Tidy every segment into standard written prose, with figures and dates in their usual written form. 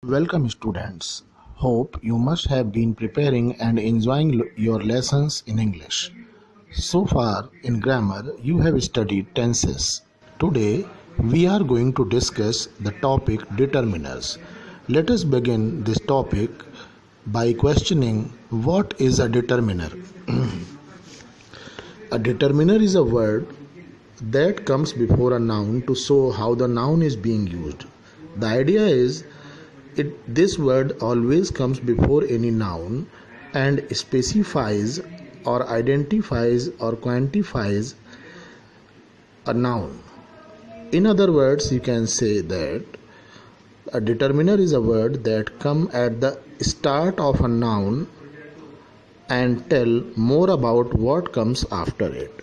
Welcome students. Hope you must have been preparing and enjoying your lessons in English. So far in grammar you have studied tenses. Today we are going to discuss the topic determiners. Let us begin this topic by questioning what is a determiner. A determiner is a word that comes before a noun to show how the noun is being used. The idea is this word always comes before any noun and specifies or identifies or quantifies a noun. In other words, you can say that a determiner is a word that comes at the start of a noun and tell more about what comes after it.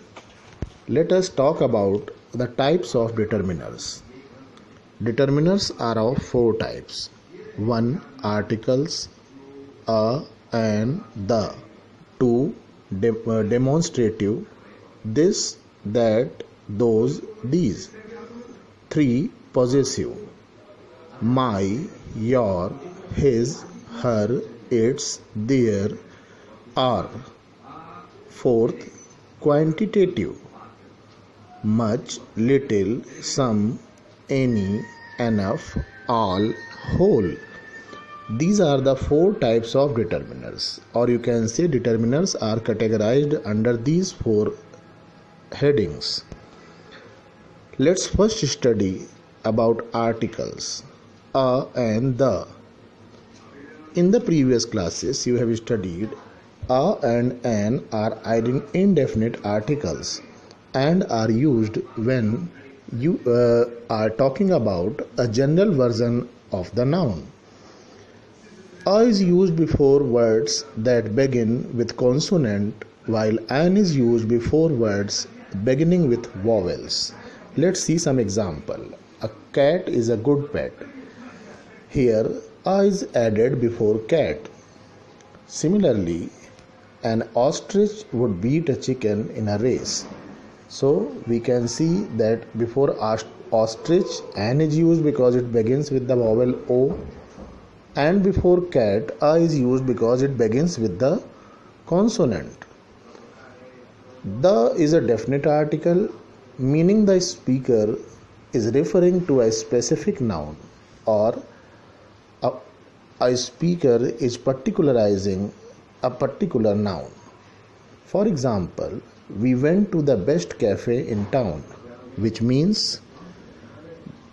Let us talk about the types of determiners. Determiners are of four types. 1. Articles a and the. 2. Demonstrative this, that, those, these. 3. Possessive my, your, his, her, its, their, our. 4th. Quantitative much, little, some, any, enough, all, whole. These are the four types of determiners, or you can say determiners are categorized under these four headings. Let's first study about articles a and the. In the previous classes you have studied a and an are indefinite articles and are used when you are talking about a general version of the noun. A is used before words that begin with consonant, while an is used before words beginning with vowels. Let's see some example. A cat is a good pet. Here a is added before cat. Similarly, an ostrich would beat a chicken in a race. So we can see that before ostrich an is used because it begins with the vowel O, and before cat a is used because it begins with the consonant. The is a definite article, meaning the speaker is referring to a specific noun, or a speaker is particularizing a particular noun. For example, we went to the best cafe in town, which means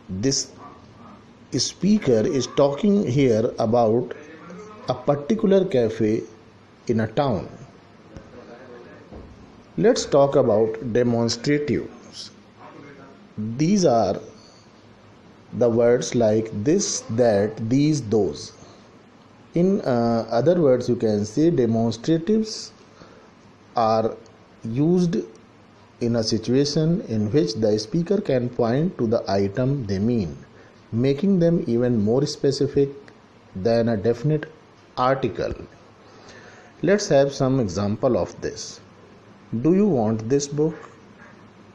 this speaker is talking here about a particular cafe in a town. Let's talk about demonstratives. These are the words like this, that, these, those. In other words, you can say demonstratives are used in a situation in which the speaker can point to the item they mean, making them even more specific than a definite article. Let's have some example of this. Do you want this book?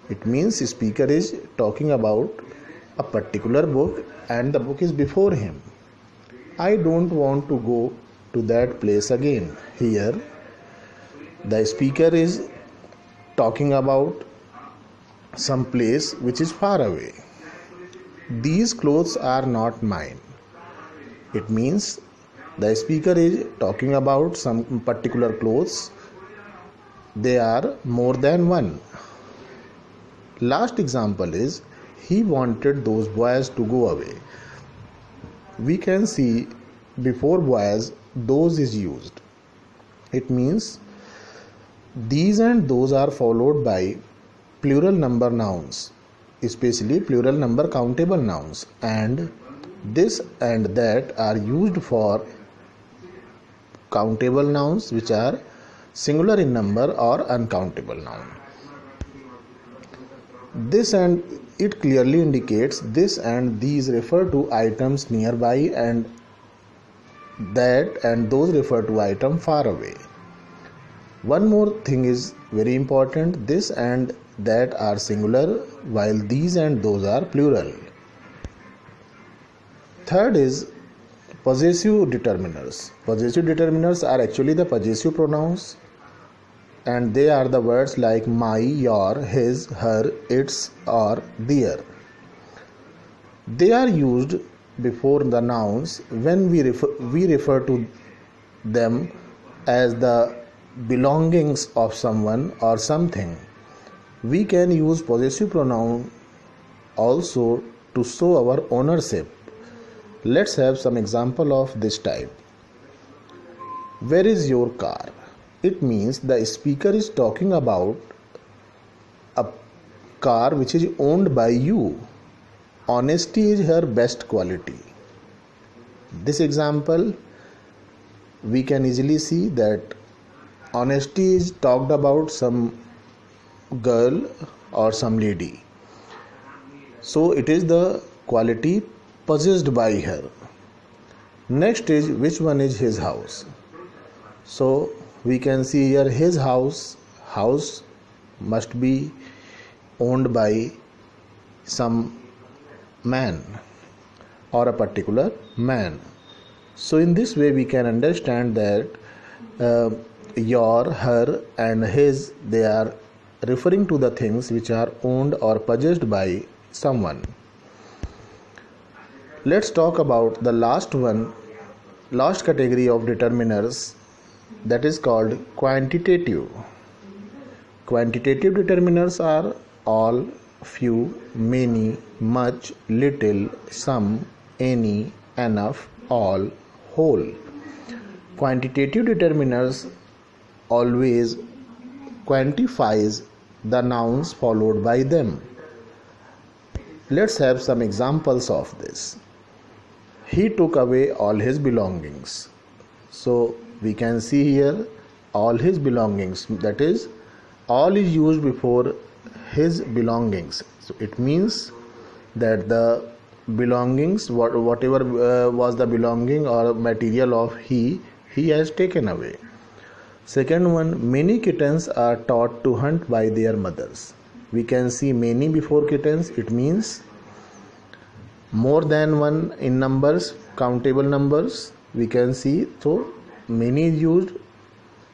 It means the speaker is talking about a particular book and the book is before him. I don't want to go to that place again. Here the speaker is talking about some place which is far away. These clothes are not mine. It means the speaker is talking about some particular clothes. They are more than one. Last example is he wanted those boys to go away. We can see before boys those is used. It means these and those are followed by plural number nouns, especially plural number countable nouns, and this and that are used for countable nouns which are singular in number or uncountable noun. This and it clearly indicates this and these refer to items nearby, and that and those refer to item far away. One more thing is very important. This and that are singular while these and those are plural. Third is Possessive determiners. Possessive determiners are actually the possessive pronouns, and they are the words like my, your, his, her, its, or their. They are used before the nouns when we refer to them as the belongings of someone or something. We can use possessive pronoun also to show our ownership. Let's have some example of this type. Where is your car? It means the speaker is talking about a car which is owned by you. Honesty is her best quality. This example, we can easily see that honesty is talked about some girl or some lady. So it is the quality possessed by her. Next is which one is his house. So we can see here his house must be owned by some man or a particular man. So in this way we can understand that your, her and his, they are referring to the things which are owned or possessed by someone. Let's talk about the last category of determiners, that is called quantitative. Quantitative determiners are all, few, many, much, little, some, any, enough, all, whole. Quantitative determiners always quantifies the nouns followed by them. Let's have some examples of this. He took away all his belongings. So we can see here all his belongings, that is all is used before his belongings. So it means that the belongings, whatever was the belonging or material of he has taken away. Second one, many kittens are taught to hunt by their mothers. We can see many before kittens, it means more than one in numbers, countable numbers. We can see, so many is used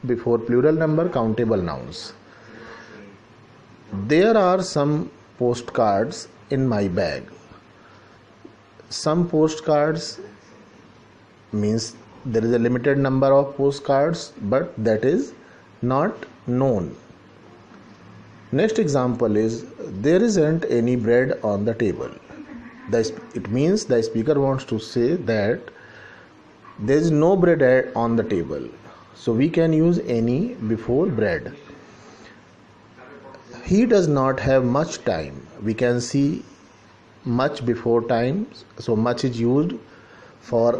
before plural number, countable nouns. There are some postcards in my bag. Some postcards means there is a limited number of postcards, but that is not known. Next example is there isn't any bread on the table. It means the speaker wants to say that there is no bread on the table. So we can use any before bread. He does not have much time. We can see much before time. So much is used for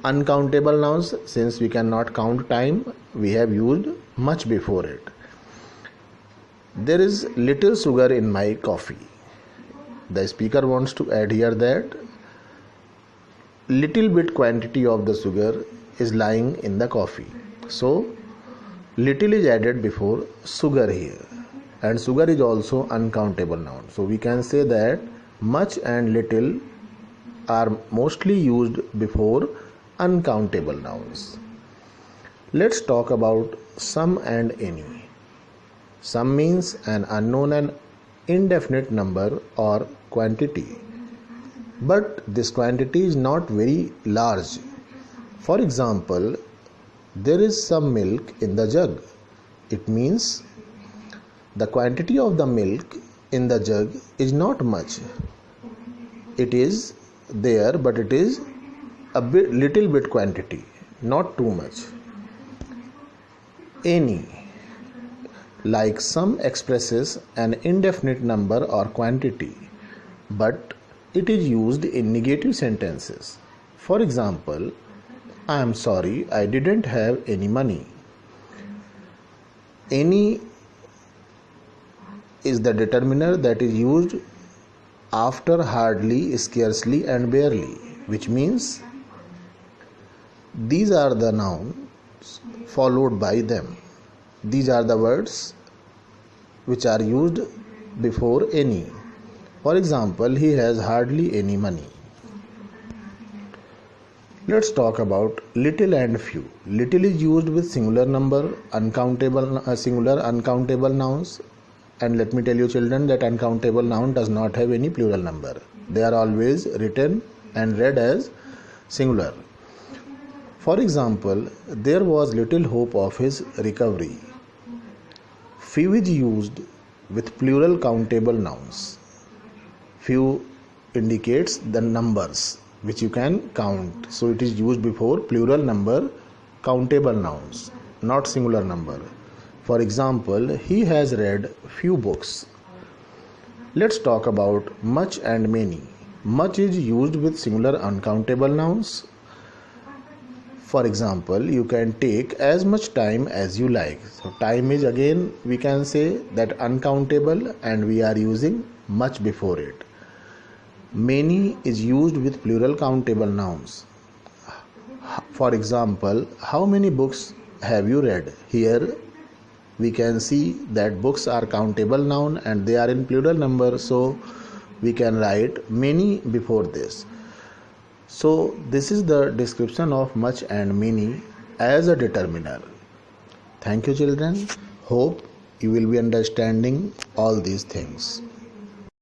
uncountable nouns. Since we cannot count time, we have used much before it. There is little sugar in my coffee. The speaker wants to add here that little bit quantity of the sugar is lying in the coffee. So little is added before sugar here, and sugar is also uncountable noun. So we can say that much and little are mostly used before uncountable nouns. Let's talk about some and any. Some means an unknown and indefinite number or quantity, but this quantity is not very large. For example, there is some milk in the jug. It means the quantity of the milk in the jug is not much. It is there, but it is little bit quantity, not too much. Any, like some, expresses an indefinite number or quantity, but it is used in negative sentences. For example, I am sorry, I didn't have any money. Any is the determiner that is used after hardly, scarcely and barely, which means these are the nouns followed by them. These are the words which are used before any. For example, he has hardly any money. Let's talk about little and few. Little is used with singular number, singular uncountable nouns. And let me tell you children that uncountable noun does not have any plural number. They are always written and read as singular. For example, there was little hope of his recovery. Few is used with plural countable nouns. Few indicates the numbers which you can count. So it is used before plural number countable nouns, not singular number. For example, he has read few books. Let's talk about much and many. Much is used with singular uncountable nouns. For example, you can take as much time as you like. So time is again we can say that uncountable and we are using much before it. Many is used with plural countable nouns. For example, how many books have you read? Here we can see that books are countable noun and they are in plural number, so we can write many before this. So this is the description of much and many as a determiner. Thank you children. Hope you will be understanding all these things.